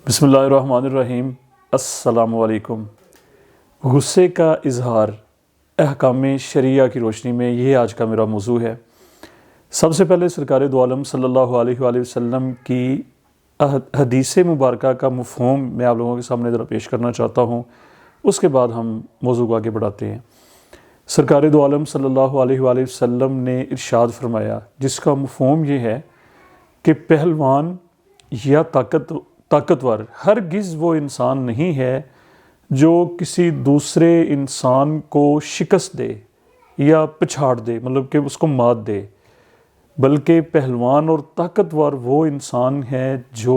بسم اللہ الرحمن الرحیم۔ السلام علیکم۔ غصے کا اظہار احکام شریعہ کی روشنی میں، یہ آج کا میرا موضوع ہے۔ سب سے پہلے سرکار دو عالم صلی اللہ علیہ وآلہ وسلم کی حدیث مبارکہ کا مفہوم میں آپ لوگوں کے سامنے ذرا پیش کرنا چاہتا ہوں، اس کے بعد ہم موضوع کو آگے بڑھاتے ہیں۔ سرکار دو عالم صلی اللہ علیہ وآلہ وسلم نے ارشاد فرمایا، جس کا مفہوم یہ ہے کہ پہلوان یا طاقتور ہرگز وہ انسان نہیں ہے جو کسی دوسرے انسان کو شکست دے یا پچھاڑ دے، مطلب کہ اس کو مات دے، بلکہ پہلوان اور طاقتور وہ انسان ہے جو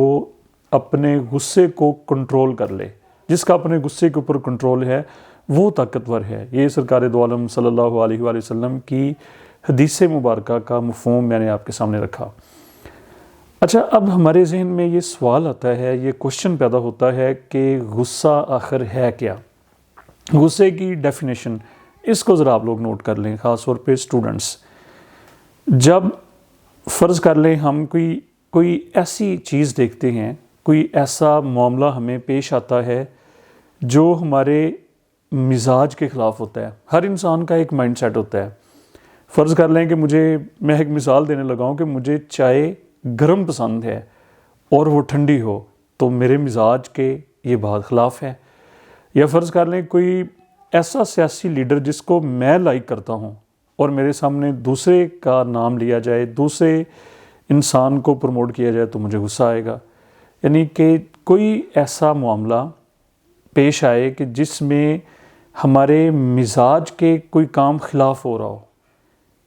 اپنے غصے کو کنٹرول کر لے، جس کا اپنے غصے کے اوپر کنٹرول ہے وہ طاقتور ہے۔ یہ سرکار دو عالم صلی اللہ علیہ وآلہ وسلم کی حدیث مبارکہ کا مفہوم میں نے آپ کے سامنے رکھا۔ اچھا، اب ہمارے ذہن میں یہ سوال آتا ہے، یہ کوشچن پیدا ہوتا ہے کہ غصہ آخر ہے کیا؟ غصے کی ڈیفینیشن، اس کو ذرا آپ لوگ نوٹ کر لیں، خاص طور پہ اسٹوڈنٹس۔ جب فرض کر لیں ہم کوئی ایسی چیز دیکھتے ہیں، کوئی ایسا معاملہ ہمیں پیش آتا ہے جو ہمارے مزاج کے خلاف ہوتا ہے۔ ہر انسان کا ایک مائنڈ سیٹ ہوتا ہے۔ فرض کر لیں کہ میں ایک مثال دینے لگا ہوں کہ مجھے چائے گرم پسند ہے اور وہ ٹھنڈی ہو، تو میرے مزاج کے یہ بات خلاف ہے۔ یا فرض کر لیں کوئی ایسا سیاسی لیڈر جس کو میں لائک کرتا ہوں اور میرے سامنے دوسرے کا نام لیا جائے، دوسرے انسان کو پروموٹ کیا جائے، تو مجھے غصہ آئے گا۔ یعنی کہ کوئی ایسا معاملہ پیش آئے کہ جس میں ہمارے مزاج کے کوئی کام خلاف ہو رہا ہو،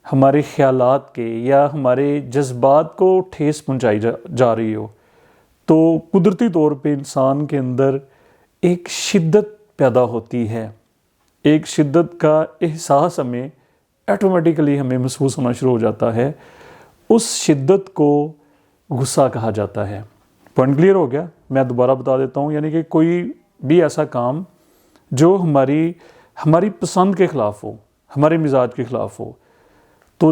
ہمارے خیالات کے یا ہمارے جذبات کو ٹھیس پہنچائی جا رہی ہو، تو قدرتی طور پہ انسان کے اندر ایک شدت پیدا ہوتی ہے، ایک شدت کا احساس ہمیں آٹومیٹیکلی محسوس ہونا شروع ہو جاتا ہے۔ اس شدت کو غصہ کہا جاتا ہے۔ پوائنٹ کلیئر ہو گیا؟ میں دوبارہ بتا دیتا ہوں، یعنی کہ کوئی بھی ایسا کام جو ہماری پسند کے خلاف ہو، ہمارے مزاج کے خلاف ہو، تو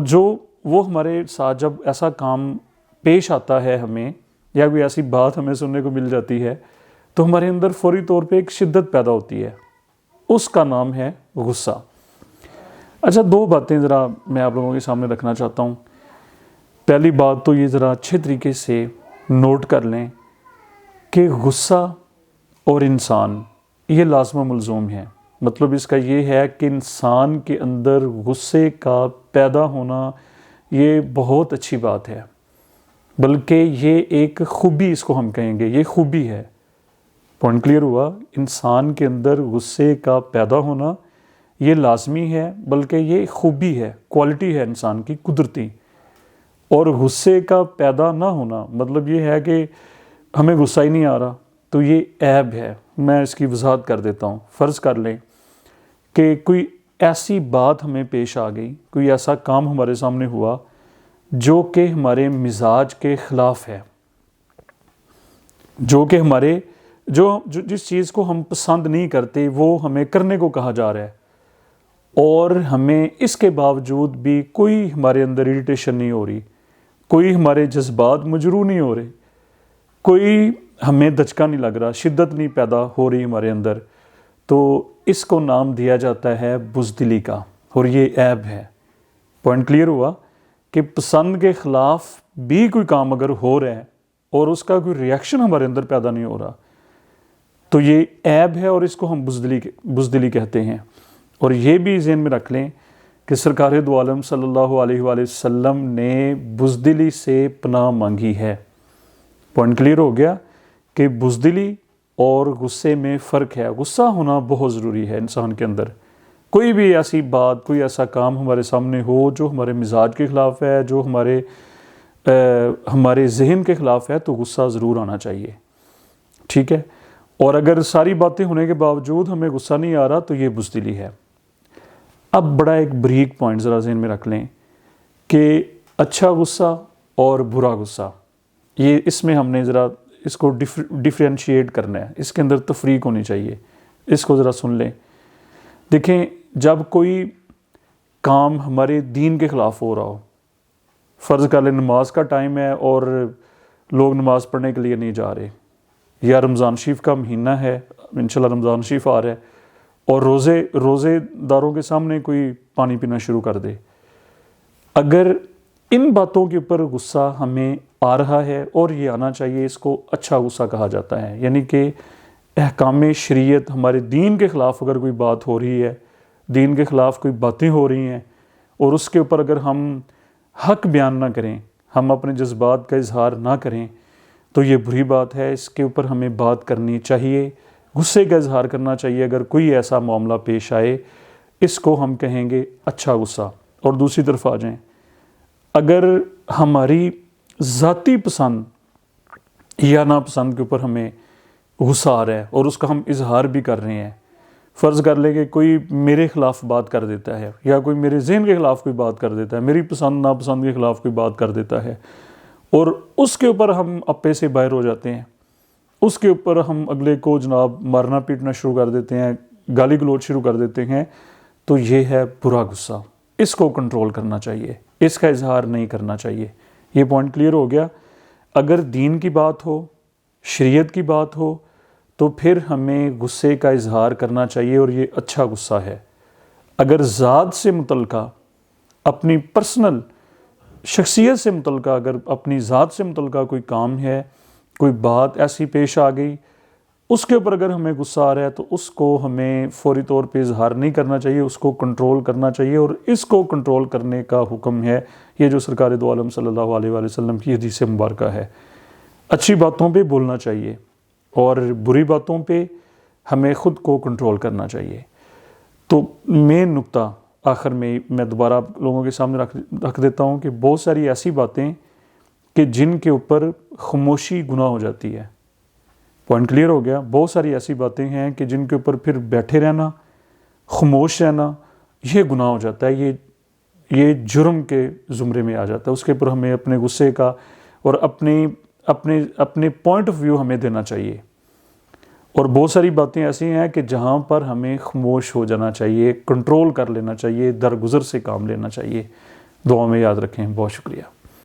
وہ ہمارے ساتھ جب ایسا کام پیش آتا ہے ہمیں، یا کوئی ایسی بات ہمیں سننے کو مل جاتی ہے، تو ہمارے اندر فوری طور پہ ایک شدت پیدا ہوتی ہے، اس کا نام ہے غصہ۔ اچھا، دو باتیں ذرا میں آپ لوگوں کے سامنے رکھنا چاہتا ہوں۔ پہلی بات تو یہ ذرا اچھے طریقے سے نوٹ کر لیں کہ غصہ اور انسان یہ لازم و ملزوم ہے۔ مطلب اس کا یہ ہے کہ انسان کے اندر غصے کا پیدا ہونا یہ بہت اچھی بات ہے، بلکہ یہ ایک خوبی، اس کو ہم کہیں گے، یہ خوبی ہے۔ پوائنٹ کلیئر ہوا؟ انسان کے اندر غصے کا پیدا ہونا یہ لازمی ہے، بلکہ یہ خوبی ہے، کوالٹی ہے انسان کی قدرتی۔ اور غصے کا پیدا نہ ہونا مطلب یہ ہے کہ ہمیں غصہ ہی نہیں آ رہا، تو یہ عیب ہے۔ میں اس کی وضاحت کر دیتا ہوں۔ فرض کر لیں کہ کوئی ایسی بات ہمیں پیش آ گئی، کوئی ایسا کام ہمارے سامنے ہوا جو کہ ہمارے مزاج کے خلاف ہے، جو کہ جس چیز کو ہم پسند نہیں کرتے وہ ہمیں کرنے کو کہا جا رہا ہے، اور ہمیں اس کے باوجود بھی کوئی ہمارے اندر اریٹیشن نہیں ہو رہی، کوئی ہمارے جذبات مجروح نہیں ہو رہے، کوئی ہمیں دھچکا نہیں لگ رہا، شدت نہیں پیدا ہو رہی ہمارے اندر، تو اس کو نام دیا جاتا ہے بزدلی کا، اور یہ عیب ہے۔ پوائنٹ کلیئر ہوا کہ پسند کے خلاف بھی کوئی کام اگر ہو رہا ہے اور اس کا کوئی ریاکشن ہمارے اندر پیدا نہیں ہو رہا، تو یہ عیب ہے، اور اس کو ہم بزدلی کہتے ہیں۔ اور یہ بھی ذہن میں رکھ لیں کہ سرکار دو عالم صلی اللہ علیہ وآلہ وسلم نے بزدلی سے پناہ مانگی ہے۔ پوائنٹ کلیئر ہو گیا کہ بزدلی اور غصے میں فرق ہے۔ غصہ ہونا بہت ضروری ہے انسان کے اندر۔ کوئی بھی ایسی بات، کوئی ایسا کام ہمارے سامنے ہو جو ہمارے مزاج کے خلاف ہے، جو ہمارے ذہن کے خلاف ہے، تو غصہ ضرور آنا چاہیے، ٹھیک ہے؟ اور اگر ساری باتیں ہونے کے باوجود ہمیں غصہ نہیں آ رہا، تو یہ بزدلی ہے۔ اب بڑا ایک بریک پوائنٹ ذرا ذہن میں رکھ لیں کہ اچھا غصہ اور برا غصہ، یہ اس میں ہم نے ذرا اس کو ڈیفرینشیٹ کرنا ہے، اس کے اندر تفریق ہونی چاہیے۔ اس کو ذرا سن لیں۔ دیکھیں، جب کوئی کام ہمارے دین کے خلاف ہو رہا ہو، فرض کر لیں نماز کا ٹائم ہے اور لوگ نماز پڑھنے کے لیے نہیں جا رہے، یا رمضان شریف کا مہینہ ہے، انشاءاللہ رمضان شریف آ رہا ہے، اور روزے داروں کے سامنے کوئی پانی پینا شروع کر دے، اگر ان باتوں کے اوپر غصہ ہمیں آ رہا ہے، اور یہ آنا چاہیے، اس کو اچھا غصہ کہا جاتا ہے، یعنی کہ احکام شریعت ہمارے دین کے خلاف اگر کوئی بات ہو رہی ہے، دین کے خلاف کوئی باتیں ہو رہی ہیں، اور اس کے اوپر اگر ہم حق بیان نہ کریں، ہم اپنے جذبات کا اظہار نہ کریں، تو یہ بری بات ہے۔ اس کے اوپر ہمیں بات کرنی چاہیے، غصے کا اظہار کرنا چاہیے۔ اگر کوئی ایسا معاملہ پیش آئے، اس کو ہم کہیں گے اچھا غصہ۔ اور دوسری طرف آ جائیں، اگر ہماری ذاتی پسند یا ناپسند کے اوپر ہمیں غصہ آ رہا ہے اور اس کا ہم اظہار بھی کر رہے ہیں، فرض کر لیں کہ کوئی میرے خلاف بات کر دیتا ہے، یا کوئی میرے ذہن کے خلاف کوئی بات کر دیتا ہے، میری پسند ناپسند کے خلاف کوئی بات کر دیتا ہے، اور اس کے اوپر ہم اپے سے باہر ہو جاتے ہیں، اس کے اوپر ہم اگلے کو جناب مارنا پیٹنا شروع کر دیتے ہیں، گالی گلوچ شروع کر دیتے ہیں، تو یہ ہے برا غصہ۔ اس کو کنٹرول کرنا چاہیے، اس کا اظہار نہیں کرنا چاہیے۔ یہ پوائنٹ کلیئر ہو گیا۔ اگر دین کی بات ہو، شریعت کی بات ہو، تو پھر ہمیں غصے کا اظہار کرنا چاہیے، اور یہ اچھا غصہ ہے۔ اگر ذات سے متعلقہ، اپنی پرسنل شخصیت سے متعلقہ، اگر اپنی ذات سے متعلقہ کوئی کام ہے، کوئی بات ایسی پیش آ گئی، اس کے اوپر اگر ہمیں غصہ آ رہا ہے، تو اس کو ہمیں فوری طور پہ اظہار نہیں کرنا چاہیے، اس کو کنٹرول کرنا چاہیے، اور اس کو کنٹرول کرنے کا حکم ہے یہ جو سرکار دو عالم صلی اللہ علیہ وآلہ وسلم کی حدیث مبارکہ ہے۔ اچھی باتوں پہ بولنا چاہیے، اور بری باتوں پہ ہمیں خود کو کنٹرول کرنا چاہیے۔ تو مین نقطہ آخر میں دوبارہ لوگوں کے سامنے رکھ دیتا ہوں کہ بہت ساری ایسی باتیں کہ جن کے اوپر خاموشی گناہ ہو جاتی ہے۔ پوائنٹ کلیئر ہو گیا۔ بہت ساری ایسی باتیں ہیں کہ جن کے اوپر پھر بیٹھے رہنا، خاموش رہنا، یہ گناہ ہو جاتا ہے، یہ جرم کے زمرے میں آ جاتا ہے۔ اس کے اوپر ہمیں اپنے غصے کا اور اپنے پوائنٹ آف ویو ہمیں دینا چاہیے۔ اور بہت ساری باتیں ایسی ہیں کہ جہاں پر ہمیں خاموش ہو جانا چاہیے، کنٹرول کر لینا چاہیے، درگزر سے کام لینا چاہیے۔ دعا میں یاد رکھیں۔ بہت شکریہ۔